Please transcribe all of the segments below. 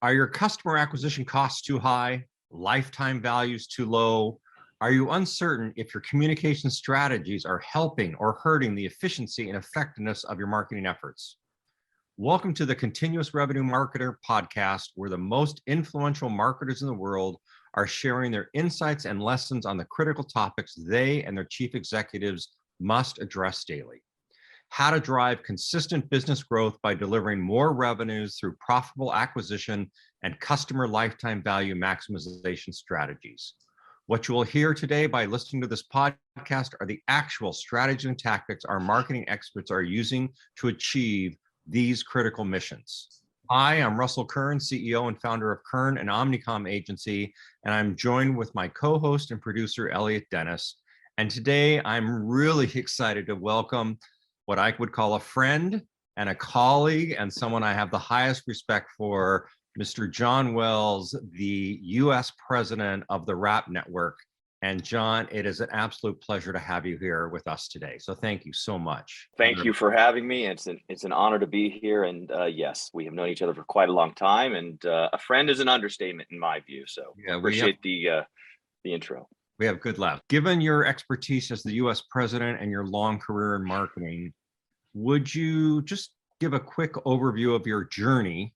Are your customer acquisition costs too high? Lifetime values too low? Are you uncertain if your communication strategies are helping or hurting the efficiency and effectiveness of your marketing efforts? Welcome to the Continuous Revenue Marketer podcast, where the most influential marketers in the world are sharing their insights and lessons on the critical topics they and their chief executives must address daily. How to drive consistent business growth by delivering more revenues through profitable acquisition and customer lifetime value maximization strategies. What you will hear today by listening to this podcast are the actual strategies and tactics our marketing experts are using to achieve these critical missions. Hi, I'm Russell Kern, CEO and founder of Kern and Omnicom Agency, and I'm joined with my co-host and producer, Elliot Dennis. And today I'm really excited to welcome what I would call a friend and a colleague and someone I have the highest respect for, Mr. John Wells, the US president of the RAPP network. And John, it is an absolute pleasure to have you here with us today. So thank you so much. Thank you for having me. It's an honor to be here. And yes, we have known each other for quite a long time. And a friend is an understatement in my view. So yeah, appreciate the intro. We have good laughs. Given your expertise as the US president and your long career in marketing, would you just give a quick overview of your journey?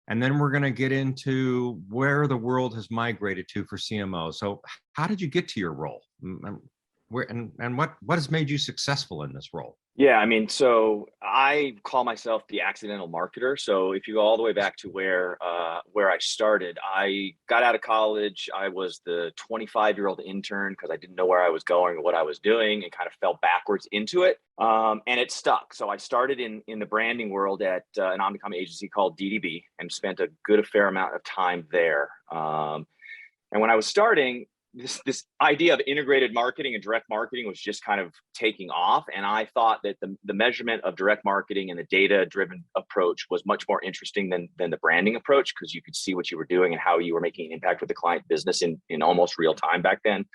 And then we're going to get into where the world has migrated to for CMOs. So how did you get to your role? And what has made you successful in this role? Yeah, I mean, so I call myself the accidental marketer. So if you go all the way back to where I started, I got out of college. I was the 25-year-old intern because I didn't know where I was going or what I was doing, and kind of fell backwards into it. And it stuck. So I started in the branding world at an Omnicom agency called DDB and spent a good fair amount of time there. And when I was starting, this idea of integrated marketing and direct marketing was just kind of taking off. And I thought that the measurement of direct marketing and the data-driven approach was much more interesting than the branding approach, because you could see what you were doing and how you were making an impact with the client business in almost real time back then.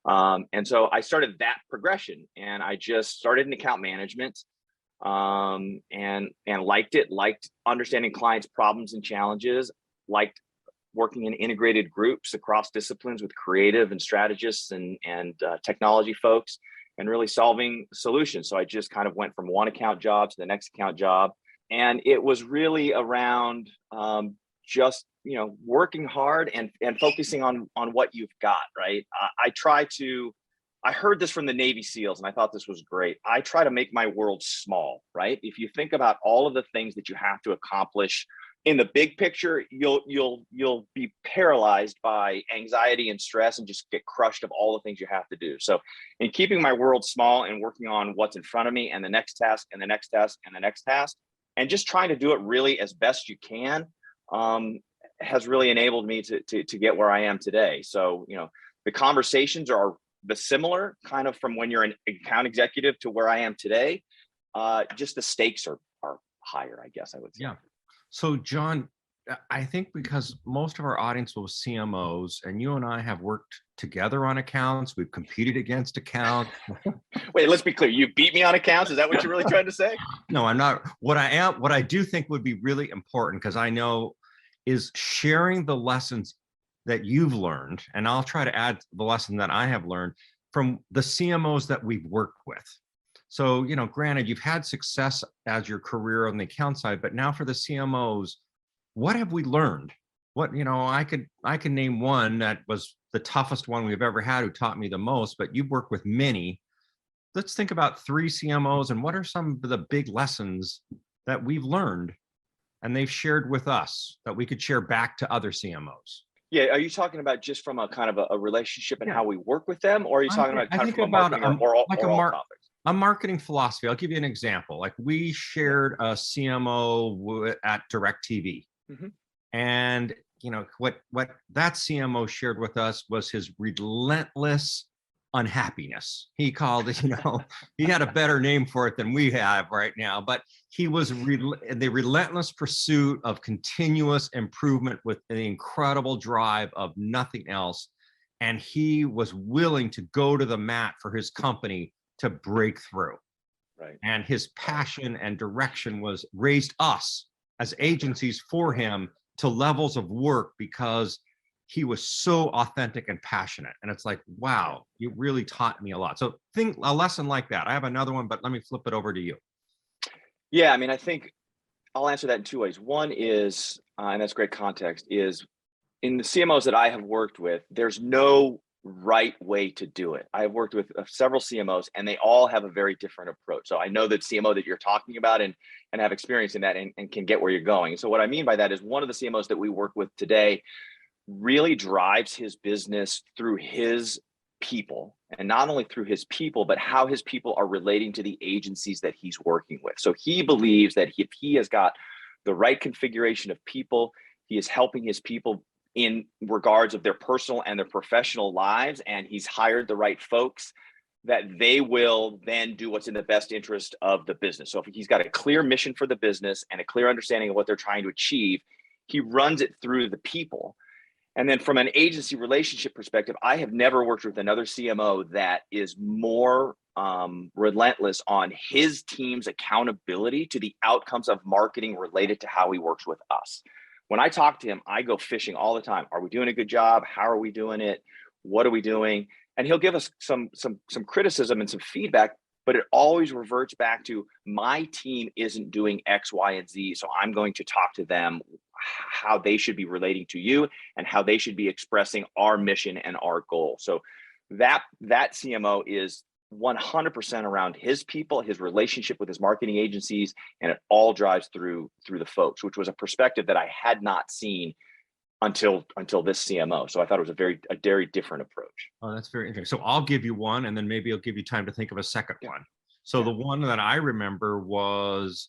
And so I started that progression, and I just started in account management and liked understanding clients' problems and challenges, liked working in integrated groups across disciplines with creative and strategists and technology folks, and really solving solutions. So I just kind of went from one account job to the next account job. And it was really around just, working hard and focusing on what you've got, right? I heard this from the Navy SEALs, and I thought this was great. I try to make my world small, right? If you think about all of the things that you have to accomplish in the big picture, you'll be paralyzed by anxiety and stress and just get crushed of all the things you have to do. So in keeping my world small and working on what's in front of me and the next task and the next task and the next task, and just trying to do it really as best you can, has really enabled me to get where I am today. So, the conversations are the similar kind of from when you're an account executive to where I am today. Just the stakes are higher, I guess I would say. Yeah. So John, I think because most of our audience was CMOs, and you and I have worked together on accounts, we've competed against accounts. Wait, let's be clear. You beat me on accounts? Is that what you're really trying to say? No, I'm not. What I do think would be really important, because I know, is sharing the lessons that you've learned, and I'll try to add the lesson that I have learned from the CMOs that we've worked with. So, granted, you've had success as your career on the account side, but now for the CMOs, what have we learned? I could name one that was the toughest one we've ever had, who taught me the most, but you've worked with many. Let's think about 3 CMOs, and what are some of the big lessons that we've learned and they've shared with us that we could share back to other CMOs? Yeah, are you talking about just from a kind of a relationship and how we work with them, or are you talking about kind of from a marketing or all topics? A marketing philosophy. I'll give you an example. Like, we shared a CMO at DirecTV, and what that CMO shared with us was his relentless unhappiness. He called it, he had a better name for it than we have right now, but he was the relentless pursuit of continuous improvement with an incredible drive of nothing else. And he was willing to go to the mat for his company to break through. Right. And his passion and direction raised us as agencies for him to levels of work because he was so authentic and passionate. And it's like, wow, you really taught me a lot. So think a lesson like that. I have another one, but let me flip it over to you. Yeah, I mean, I think I'll answer that in two ways. One is, and that's great context, is in the CMOs that I have worked with, there's no right way to do it. I have worked with several CMOs and they all have a very different approach. So I know that CMO that you're talking about and have experience in that and can get where you're going. So what I mean by that is one of the CMOs that we work with today really drives his business through his people, and not only through his people, but how his people are relating to the agencies that he's working with. So he believes that if he has got the right configuration of people, he is helping his people in regards of their personal and their professional lives, and he's hired the right folks, that they will then do what's in the best interest of the business. So if he's got a clear mission for the business and a clear understanding of what they're trying to achieve, he runs it through the people. And then from an agency relationship perspective, I have never worked with another CMO that is more relentless on his team's accountability to the outcomes of marketing related to how he works with us. When I talk to him, I go fishing all the time. Are we doing a good job? How are we doing it? What are we doing? And he'll give us some criticism and some feedback, but it always reverts back to my team isn't doing X, Y, and Z. So I'm going to talk to them how they should be relating to you and how they should be expressing our mission and our goal. So that CMO is 100% around his people, his relationship with his marketing agencies, and it all drives through the folks, which was a perspective that I had not seen until this CMO. So I thought it was a very different approach. Oh, that's very interesting. So I'll give you one, and then maybe I'll give you time to think of a second one. So the one that I remember was,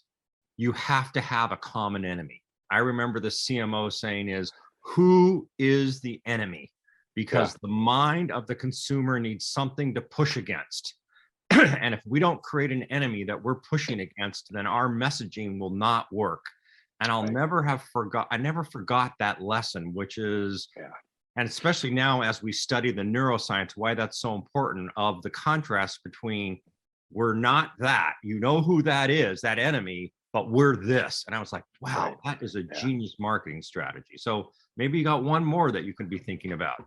you have to have a common enemy. I remember the CMO saying is, who is the enemy? Because the mind of the consumer needs something to push against. And if we don't create an enemy that we're pushing against, then our messaging will not work. And I never forgot that lesson, which is, and especially now as we study the neuroscience, why that's so important, of the contrast between, we're not that, you know who that is, that enemy, but we're this. And I was like, wow, that is a genius marketing strategy. So maybe you got one more that you can be thinking about.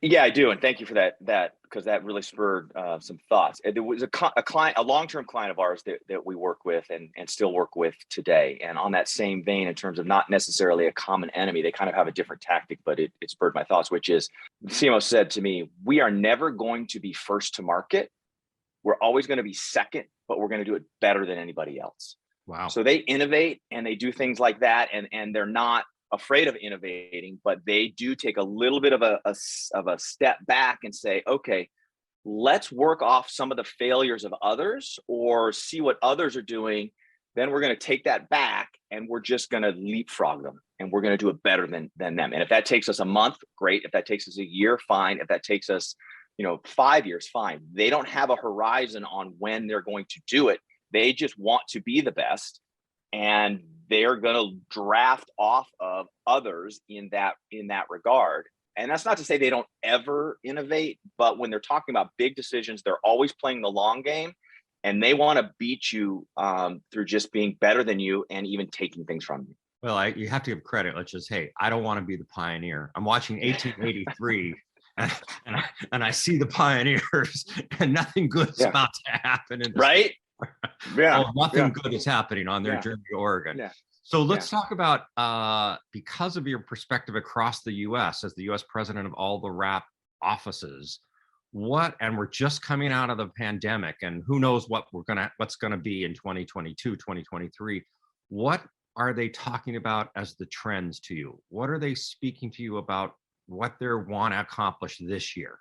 Yeah, I do. And thank you for that, because that really spurred some thoughts. There was a long-term client of ours that we work with and still work with today. And on that same vein, in terms of not necessarily a common enemy, they kind of have a different tactic, but it spurred my thoughts, which is, the CMO said to me, we are never going to be first to market. We're always going to be second, but we're going to do it better than anybody else. Wow. So they innovate and they do things like that, and they're not afraid of innovating, but they do take a little bit of a step back and say, okay, let's work off some of the failures of others or see what others are doing. Then we're going to take that back and we're just going to leapfrog them and we're going to do it better than them. And if that takes us a month, great. If that takes us a year, fine. If that takes us 5 years, fine. They don't have a horizon on when they're going to do it. They just want to be the best, and they're going to draft off of others in that regard. And that's not to say they don't ever innovate, but when they're talking about big decisions, they're always playing the long game, and they want to beat you through just being better than you and even taking things from you. Well, you have to give credit. Let's just, hey, I don't want to be the pioneer. I'm watching 1883 and I see the pioneers and nothing good is about to happen. Right? Nothing good is happening on their journey to Oregon. So let's talk about, because of your perspective across the US as the US president of all the RAPP offices, and we're just coming out of the pandemic, and who knows what's gonna be in 2022, 2023. What are they talking about as the trends to you? What are they speaking to you about what they want to accomplish this year?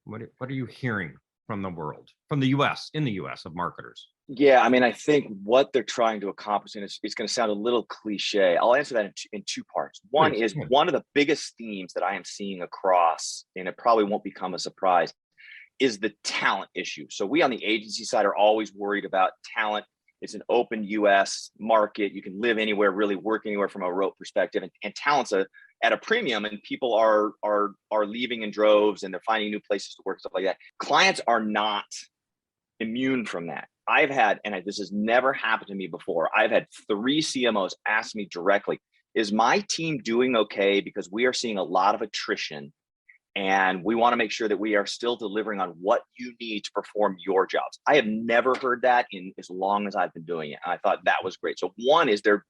What are you hearing from the world, from the US, in the US, of marketers? Yeah, I mean, I think what they're trying to accomplish, and it's going to sound a little cliche. I'll answer that in two parts. One is, one of the biggest themes that I am seeing across, and it probably won't become a surprise, is the talent issue. So we on the agency side are always worried about talent. It's an open US market. You can live anywhere, really work anywhere from a remote perspective, and talent's at a premium, and people are leaving in droves and they're finding new places to work, stuff like that. Clients are not immune from that. I've had, and this has never happened to me before, I've had 3 CMOs ask me directly, Is my team doing okay? Because we are seeing a lot of attrition, and we want to make sure that we are still delivering on what you need to perform your jobs. I have never heard that in as long as I've been doing it. And I thought that was great. So one is they're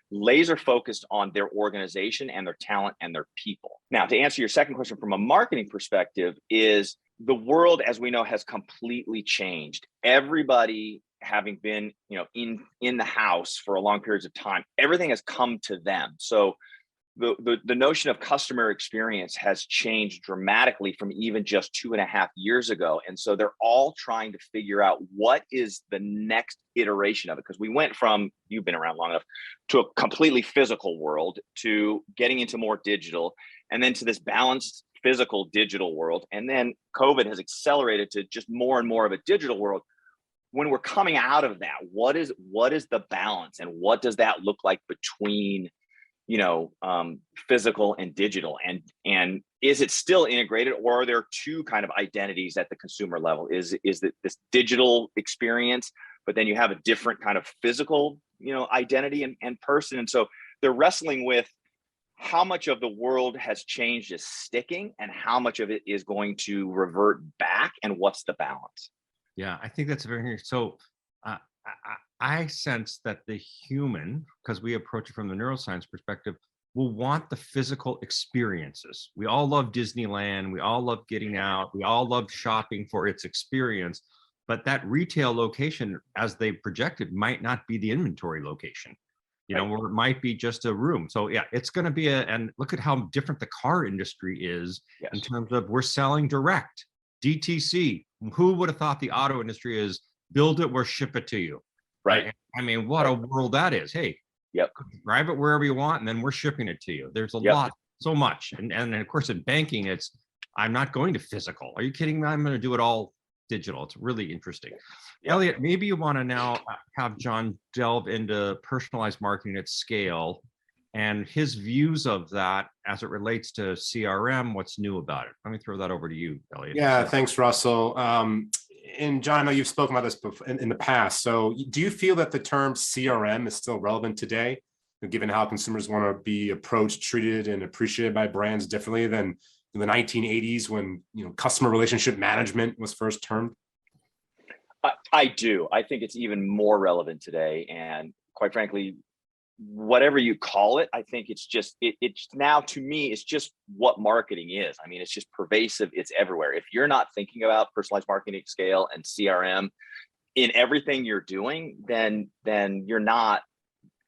laser focused on their organization and their talent and their people. Now, to answer your second question from a marketing perspective, is the world, as we know, has completely changed. Everybody having been, in the house for a long periods of time, everything has come to them. So the notion of customer experience has changed dramatically from even just 2.5 years ago. And so they're all trying to figure out what is the next iteration of it. Because we went from, you've been around long enough, to a completely physical world, to getting into more digital, and then to this balanced physical digital world. And then COVID has accelerated to just more and more of a digital world. When we're coming out of that, what is the balance, and what does that look like between physical and digital, and is it still integrated, or are there two kind of identities at the consumer level? Is that this digital experience, but then you have a different kind of physical, identity and person. And so they're wrestling with how much of the world has changed is sticking, and how much of it is going to revert back, and what's the balance? Yeah, I think that's very so. I sense that the human, because we approach it from the neuroscience perspective, will want the physical experiences. We all love Disneyland. We all love getting out. We all love shopping for its experience. But that retail location, as they projected, might not be the inventory location, Right. or it might be just a room. So yeah, it's going to be and look at how different the car industry is in Yes. terms of we're selling direct, DTC. Who would have thought the auto industry is build it, we'll ship it to you. Right. I mean, what a Right. world that is. Hey, Yep. drive it wherever you want, and then we're shipping it to you. There's a Yep. lot, so much. And of course, in banking, it's I'm not going to physical. Are you kidding me? I'm going to do it all digital. It's really interesting. Yep. Elliot, maybe you want to now have John delve into personalized marketing at scale and his views of that as it relates to CRM. What's new about it? Let me throw that over to you, Elliot. Yeah, thanks, Russell. And John, I know you've spoken about this before in the past. So do you feel that the term CRM is still relevant today, given how consumers want to be approached, treated, and appreciated by brands differently than in the 1980s when customer relationship management was first termed? I do. I think it's even more relevant today. And quite frankly, whatever you call it, I think it's just, it's now, to me, it's just what marketing is. I mean, it's just pervasive. It's everywhere. If you're not thinking about personalized marketing at scale and CRM in everything you're doing, then you're not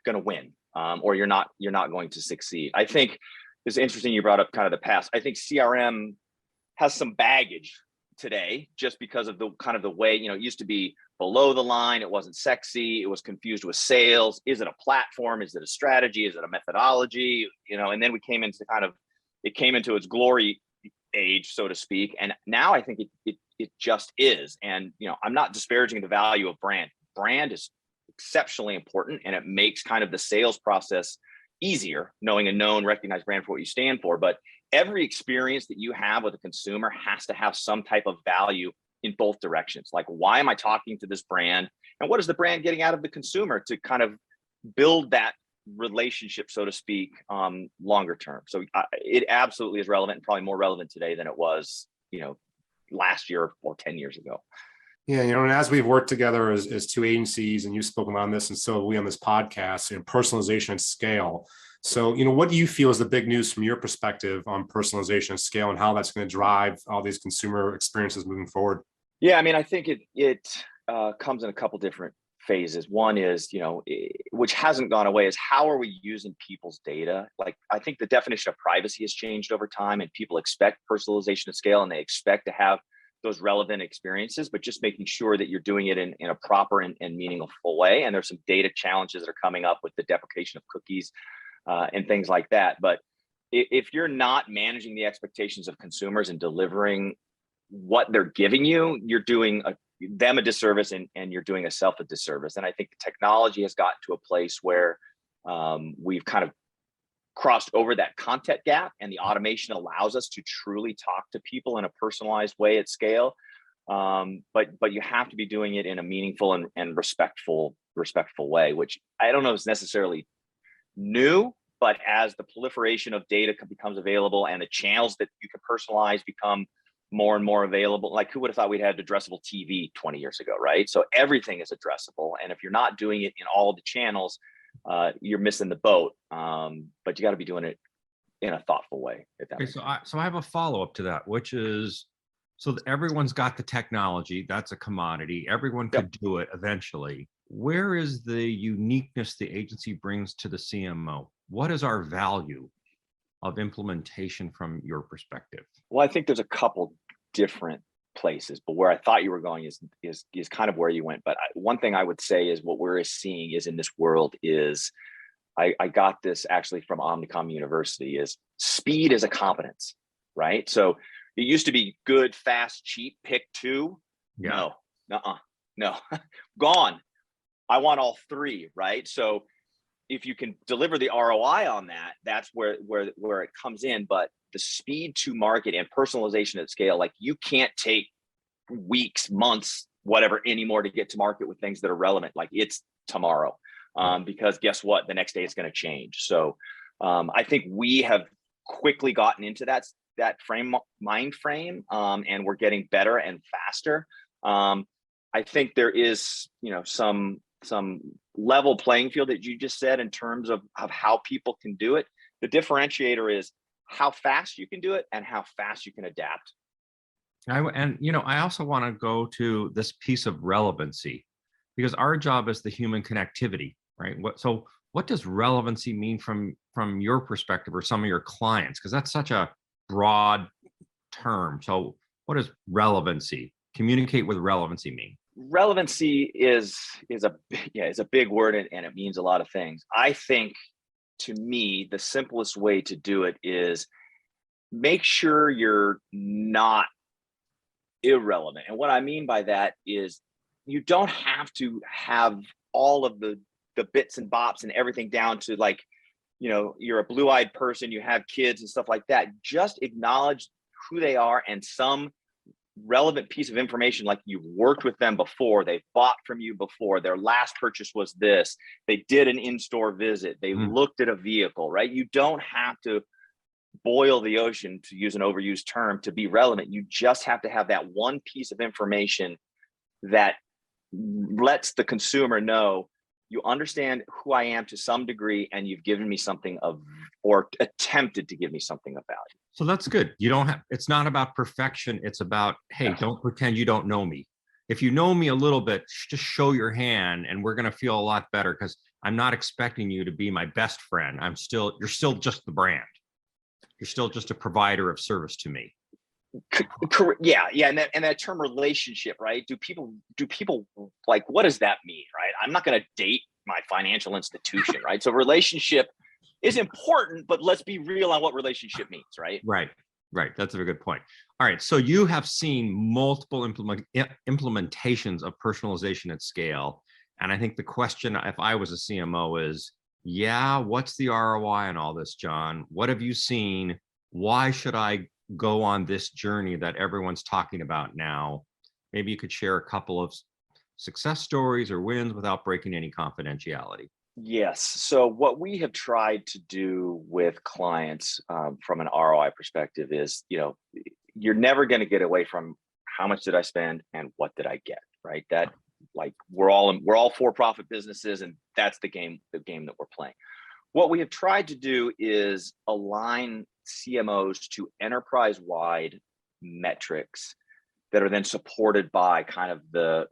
going to win, or you're not going to succeed. I think it's interesting you brought up kind of the past. I think CRM has some baggage today, just because of the kind of the way, it used to be below the line. It wasn't sexy. It was confused with sales. Is it a platform? Is it a strategy? Is it a methodology? And then it came into its glory age, so to speak. And now I think it just is. And, I'm not disparaging the value of brand. Brand is exceptionally important, and it makes kind of the sales process easier, knowing a known, recognized brand for what you stand for. But every experience that you have with a consumer has to have some type of value in both directions. Like, why am I talking to this brand, and what is the brand getting out of the consumer, to kind of build that relationship, so to speak, longer term. So it absolutely is relevant, and probably more relevant today than it was, last year or 10 years ago. Yeah, and as we've worked together as two agencies, and you've spoken on this, and so have we on this podcast, personalization at scale. So, what do you feel is the big news from your perspective on personalization at scale, and how that's going to drive all these consumer experiences moving forward? Yeah, I mean, I think it comes in a couple different phases. One is, which hasn't gone away, is how are we using people's data? Like, I think the definition of privacy has changed over time, and people expect personalization at scale, and they expect to have those relevant experiences, but just making sure that you're doing it in a proper and meaningful way. And there's some data challenges that are coming up with the deprecation of cookies and things like that. But if you're not managing the expectations of consumers and delivering what they're giving you, you're doing them a disservice, and you're doing yourself a disservice. And I think the technology has gotten to a place where we've kind of crossed over that content gap, and the automation allows us to truly talk to people in a personalized way at scale. But you have to be doing it in a meaningful and respectful way, which I don't know is necessarily new, But as the proliferation of data becomes available and the channels that you can personalize become more and more available, like who would have thought we'd had addressable TV 20 years ago, right? So everything is addressable. And if you're not doing it in all of the channels, you're missing the boat. But you got to be doing it in a thoughtful way. Okay, so I have a follow-up to that, which is, so that everyone's got the technology, that's a commodity, everyone could do it eventually. Where is the uniqueness the agency brings to the CMO? What is our value of implementation from your perspective? Well, I think there's a couple different places, but where I thought you were going is kind of where you went. But one thing I would say is what we're seeing is in this world is, I got this actually from Omnicom University, is speed is a competence, right? So it used to be good, fast, cheap, pick two. Yeah. No, gone. I want all three, right? So if you can deliver the ROI on that, that's where it comes in. But the speed to market and personalization at scale, like you can't take weeks, months, whatever anymore to get to market with things that are relevant. Like it's tomorrow. Because guess what? The next day it's going to change. So I think we have quickly gotten into that mind frame, and we're getting better and faster. I think there is, some level playing field that you just said in terms of how people can do it. The differentiator is how fast you can do it and how fast you can adapt. I also want to go to this piece of relevancy, because our job is the human connectivity, right? What does relevancy mean from your perspective or some of your clients? Because that's such a broad term. So what does relevancy, communicate with relevancy mean? Relevancy is a big word, and it means a lot of things. I think, to me, the simplest way to do it is make sure you're not irrelevant. And what I mean by that is you don't have to have all of the bits and bops and everything down to, like, you're a blue-eyed person, you have kids and stuff like that. Just acknowledge who they are and some relevant piece of information, like you've worked with them before, they've bought from you before, their last purchase was this, they did an in-store visit, they looked at a vehicle, right? You don't have to boil the ocean, to use an overused term, to be relevant. You just have to have that one piece of information that lets the consumer know you understand who I am to some degree, and you've given me something or attempted to give me something of value. So that's good. It's not about perfection. It's about, hey, don't pretend you don't know me. If you know me a little bit, just show your hand and we're going to feel a lot better, because I'm not expecting you to be my best friend. You're still just the brand. You're still just a provider of service to me. Yeah. And that term relationship, right? Do people like, what does that mean, right? I'm not going to date my financial institution, right? So relationship is important, but let's be real on what relationship means, right? Right. That's a very good point. All right. So you have seen multiple implementations of personalization at scale. And I think the question, if I was a CMO, is, what's the ROI on all this, John? What have you seen? Why should I go on this journey that everyone's talking about now? Maybe you could share a couple of success stories or wins without breaking any confidentiality. Yes. So what we have tried to do with clients from an ROI perspective is, you're never going to get away from how much did I spend and what did I get, right? That, like, we're all for-profit businesses, and that's the game that we're playing. What we have tried to do is align CMOs to enterprise-wide metrics that are then supported by kind of the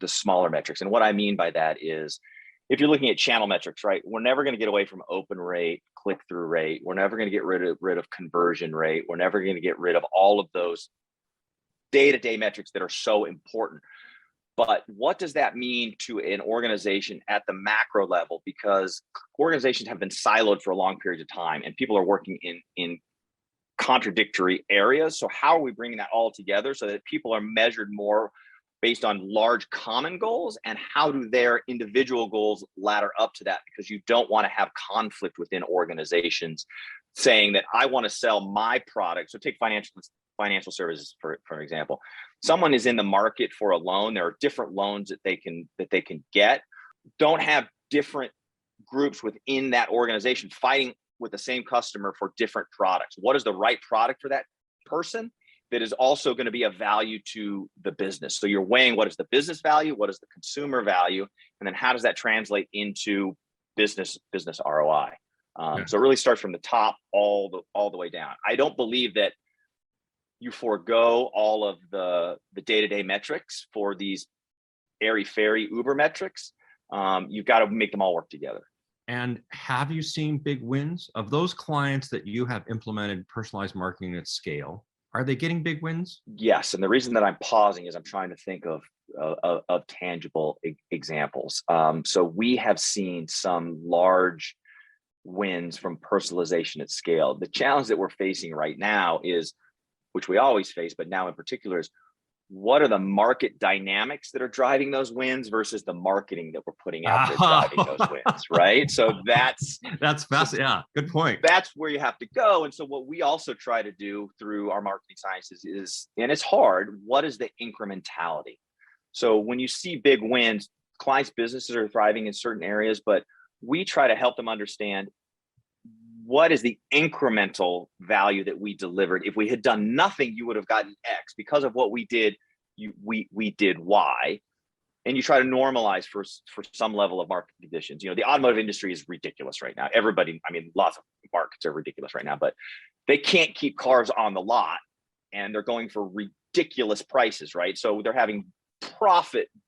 smaller metrics. And what I mean by that is, if you're looking at channel metrics, right, we're never going to get away from open rate, click-through rate. We're never going to get rid of conversion rate. We're never going to get rid of all of those day-to-day metrics that are so important. But what does that mean to an organization at the macro level? Because organizations have been siloed for a long period of time, and people are working in contradictory areas. So how are we bringing that all together so that people are measured more based on large common goals, and how do their individual goals ladder up to that? Because you don't want to have conflict within organizations saying that I want to sell my product. So take financial services, for example. Someone is in the market for a loan. There are different loans that they can get. Don't have different groups within that organization fighting with the same customer for different products. What is the right product for that person that is also going to be of value to the business? So you're weighing what is the business value, what is the consumer value, and then how does that translate into business ROI? So it really starts from the top all the way down. I don't believe that you forego all of the day-to-day metrics for these airy-fairy Uber metrics. You've got to make them all work together. And have you seen big wins of those clients that you have implemented personalized marketing at scale? Are they getting big wins? Yes, and the reason that I'm pausing is I'm trying to think of tangible examples. So we have seen some large wins from personalization at scale. The challenge that we're facing right now is, which we always face, but now in particular, is what are the market dynamics that are driving those wins versus the marketing that we're putting out there driving those wins, right? So that's fast. Yeah, good point. That's where you have to go. And so what we also try to do through our marketing sciences is, and it's hard, what is the incrementality? So when you see big wins, clients' businesses are thriving in certain areas, but we try to help them understand what is the incremental value that we delivered. If we had done nothing, you would have gotten X. Because of what we did, we did Y. And you try to normalize for some level of market conditions. You know, the automotive industry is ridiculous right now. Everybody, I mean, lots of markets are ridiculous right now, but they can't keep cars on the lot and they're going for ridiculous prices, right? So they're having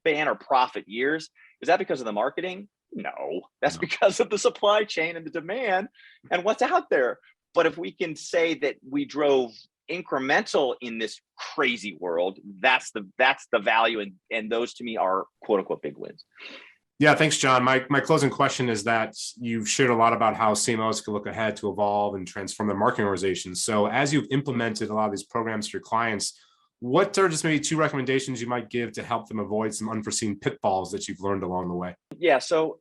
banner profit years. Is that because of the marketing? No, that's because of the supply chain and the demand and what's out there. But if we can say that we drove incremental in this crazy world, that's the value. And those to me are quote unquote big wins. Yeah, thanks, John. My closing question is that you've shared a lot about how CMOs can look ahead to evolve and transform their marketing organizations. So as you've implemented a lot of these programs for your clients, what are just maybe 2 recommendations you might give to help them avoid some unforeseen pitfalls that you've learned along the way? Yeah, so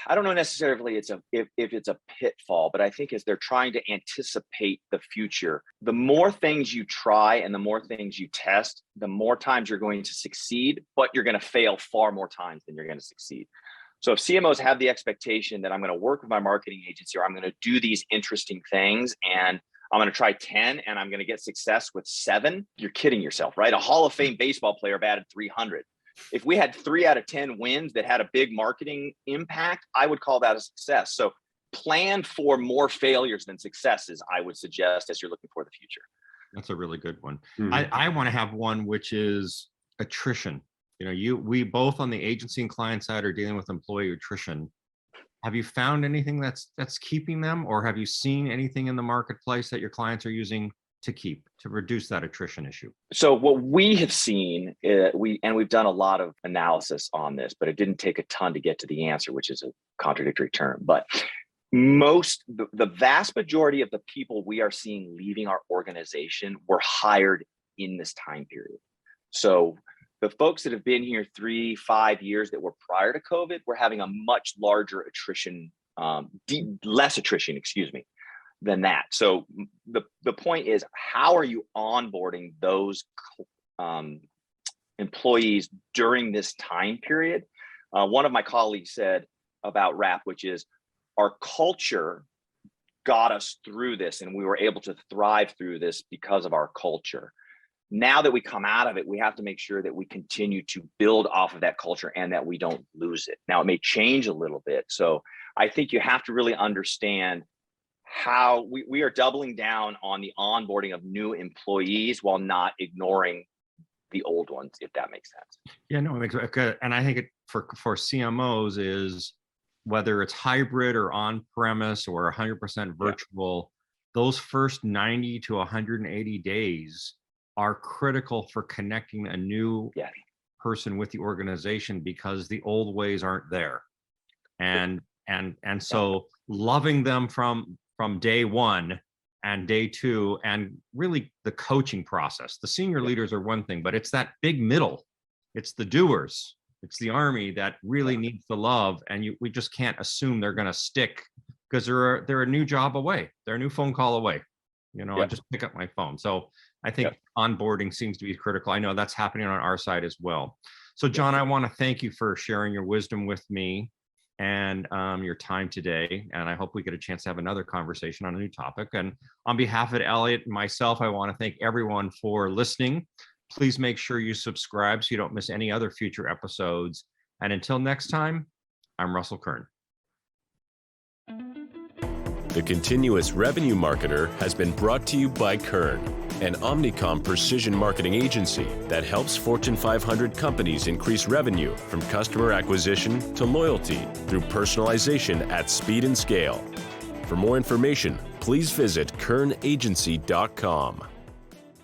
I don't know necessarily if it's a pitfall, but I think as they're trying to anticipate the future, the more things you try and the more things you test, the more times you're going to succeed, but you're going to fail far more times than you're going to succeed. So if CMOs have the expectation that I'm going to work with my marketing agency or I'm going to do these interesting things and I'm going to try 10 and I'm going to get success with 7, you're kidding yourself, right? A Hall of Fame baseball player batted 300. If we had 3 out of 10 wins that had a big marketing impact, I would call that a success. So plan for more failures than successes, I would suggest, as you're looking for the future. That's a really good one. Mhm. I want to have one, which is attrition. You know, we both on the agency and client side are dealing with employee attrition. Have you found anything that's keeping them, or have you seen anything in the marketplace that your clients are using to reduce that attrition issue? So what we have seen, we've done a lot of analysis on this, but it didn't take a ton to get to the answer, which is a contradictory term. But the vast majority of the people we are seeing leaving our organization were hired in this time period. So the folks that have been here 3-5 years that were prior to COVID, we're having a much larger attrition, less attrition, than that. So the point is, how are you onboarding those employees during this time period? One of my colleagues said about RAPP, which is our culture got us through this and we were able to thrive through this because of our culture. Now that we come out of it, we have to make sure that we continue to build off of that culture and that we don't lose it. Now, it may change a little bit. So I think you have to really understand how we are doubling down on the onboarding of new employees while not ignoring the old ones, if that makes sense. Yeah, no, it makes okay. And I think it for CMOs is whether it's hybrid or on-premise or 100% virtual, those first 90 to 180 days are critical for connecting a new person with the organization because the old ways aren't there. And so loving them from day 1 and day 2, and really the coaching process. The senior leaders are one thing, but it's that big middle. It's the doers. It's the army that really needs the love, and we just can't assume they're going to stick because they're a new job away. They're a new phone call away. You know, I just pick up my phone. So I think onboarding seems to be critical. I know that's happening on our side as well. So John, I want to thank you for sharing your wisdom with me. and your time today. And I hope we get a chance to have another conversation on a new topic. And on behalf of Elliot and myself, I want to thank everyone for listening. Please make sure you subscribe so you don't miss any other future episodes. And until next time, I'm Russell Kern. The Continuous Revenue Marketer has been brought to you by Kern, an Omnicom precision marketing agency that helps Fortune 500 companies increase revenue from customer acquisition to loyalty through personalization at speed and scale. For more information, please visit kernagency.com.